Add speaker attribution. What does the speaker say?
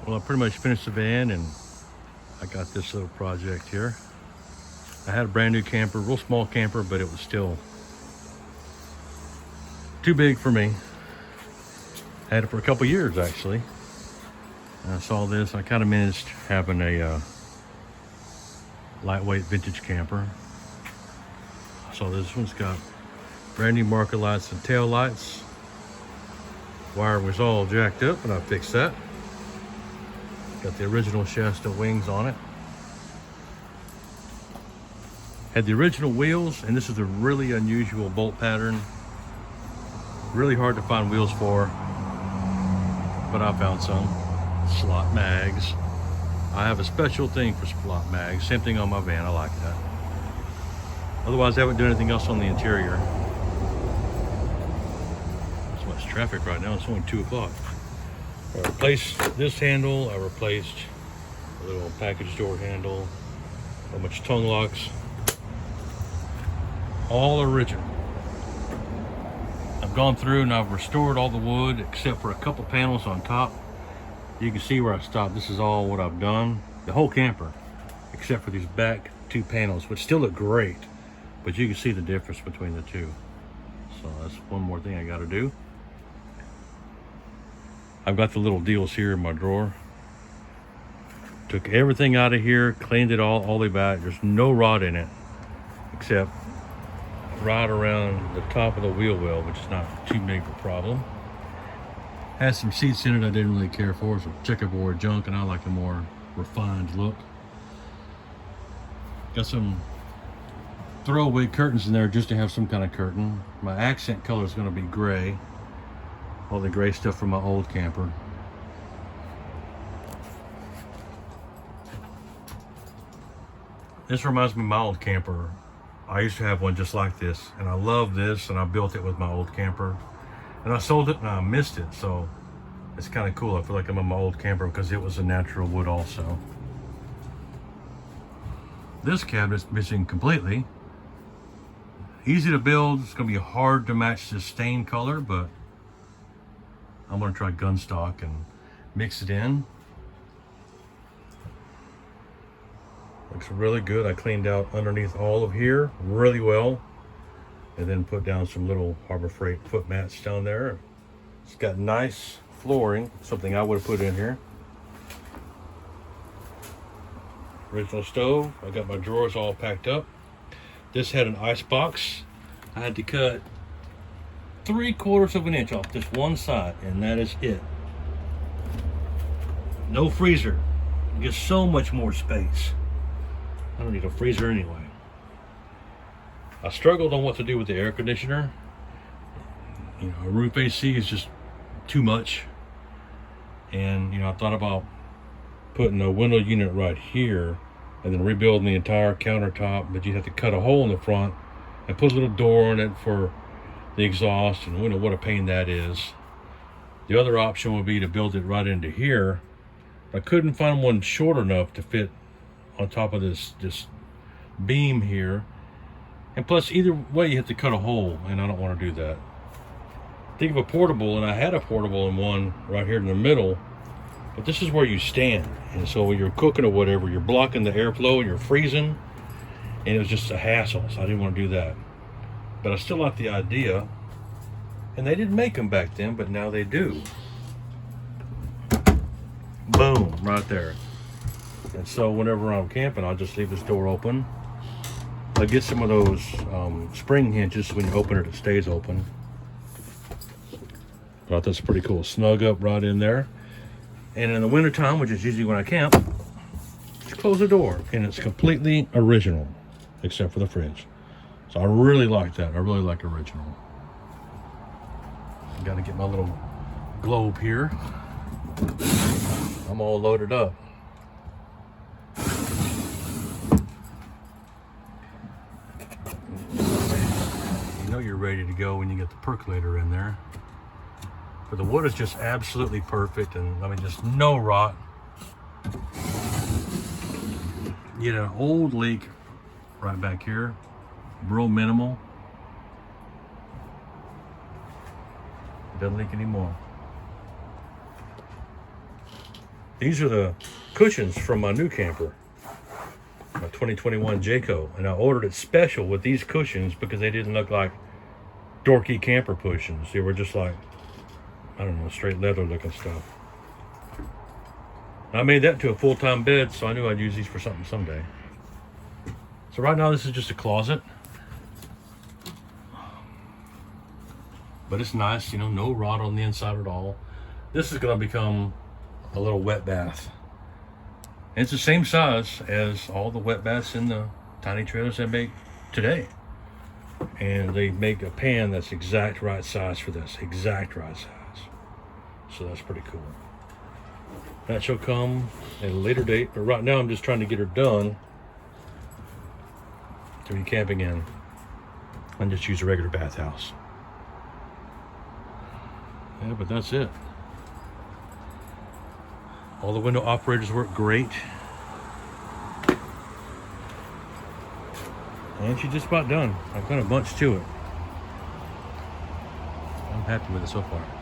Speaker 1: Well, I pretty much finished the van and I got this little project here. I had a brand new camper, real small camper, but it was still too big for me. I had it for a couple years actually. And I saw this, I kind of managed having a lightweight vintage camper. So this one's got brand new marker lights and tail lights. Wire was all jacked up, but I fixed that. Got the original Shasta wings on it. Had the original wheels, and this is a really unusual bolt pattern. Really hard to find wheels for, but I found some. Slot mags. I have a special thing for slot mags. Same thing on my van, I like that. Otherwise, I haven't done anything else on the interior. There's so much traffic right now, it's only 2 o'clock. I replaced this handle, I replaced a little package door handle, a bunch of tongue locks. All original. I've gone through and I've restored all the wood except for a couple panels on top. You can see where I stopped. This is all what I've done. The whole camper, except for these back 2 panels, which still look great, but you can see the difference between the two. So that's one more thing I got to do. I've got the little deals here in my drawer. Took everything out of here, cleaned it all the way back. There's no rot in it, except right around the top of the wheel well, which is not too big of a problem. Had some seats in it I didn't really care for, some checkerboard junk, and I like a more refined look. Got some throwaway curtains in there just to have some kind of curtain. My accent color is going to be gray. All the gray stuff from my old camper. This reminds me of my old camper. I used to have one just like this, and I love this, and I built it with my old camper. And I sold it and I missed it, so it's kind of cool. I feel like I'm in my old camper because it was a natural wood also. This cabinet's missing completely. Easy to build. It's going to be hard to match this stain color, but I'm going to try gunstock and mix it in. Looks really good. I cleaned out underneath all of here really well, and then put down some little Harbor Freight foot mats down there. It's got nice flooring, something I would have put in here. Original stove. I got my drawers all packed up. This had an ice box. I had to cut 3/4 of an inch off this one side, and that is it. No freezer. Just so much more space. I don't need a freezer anyway. I struggled on what to do with the air conditioner. You know, a roof AC is just too much. And, you know, I thought about putting a window unit right here and then rebuilding the entire countertop, but you'd have to cut a hole in the front and put a little door in it for the exhaust, and you know what a pain that is. The other option would be to build it right into here. I couldn't find one short enough to fit on top of this beam here. And plus, either way, you have to cut a hole, and I don't want to do that. Think of a portable, and I had a portable in one right here in the middle, but this is where you stand. And so when you're cooking or whatever, you're blocking the airflow and you're freezing, and it was just a hassle, so I didn't want to do that. But I still like the idea, and they didn't make them back then, but now they do. Boom, right there. And so whenever I'm camping, I'll just leave this door open. I get some of those spring hinges, so when you open it stays open. Thought that's pretty cool. Snug up right in there. And in the wintertime, which is usually when I camp, just close the door, and it's completely original, except for the fridge. So I really like that. I really like original. I gotta get my little globe here. I'm all loaded up. You know you're ready to go when you get the percolator in there. But the wood is just absolutely perfect, and I mean, just no rot. You had an old leak right back here, real minimal. It doesn't leak anymore. These are the cushions from my new camper, my 2021 Jayco, and I ordered it special with these cushions because they didn't look like dorky camper cushions. They were just like, I don't know, straight leather looking stuff. I made that to a full-time bed, so I knew I'd use these for something someday. So right now this is just a closet. But it's nice, you know, no rot on the inside at all. This is going to become a little wet bath. And it's the same size as all the wet baths in the tiny trailers they make today. And they make a pan that's exact right size for this, exact right size. So that's pretty cool. That shall come at a later date, but right now I'm just trying to get her done to be camping in and just use a regular bathhouse. Yeah, but that's it. All the window operators work great. And she's just about done. I've got a bunch to it. I'm happy with it so far.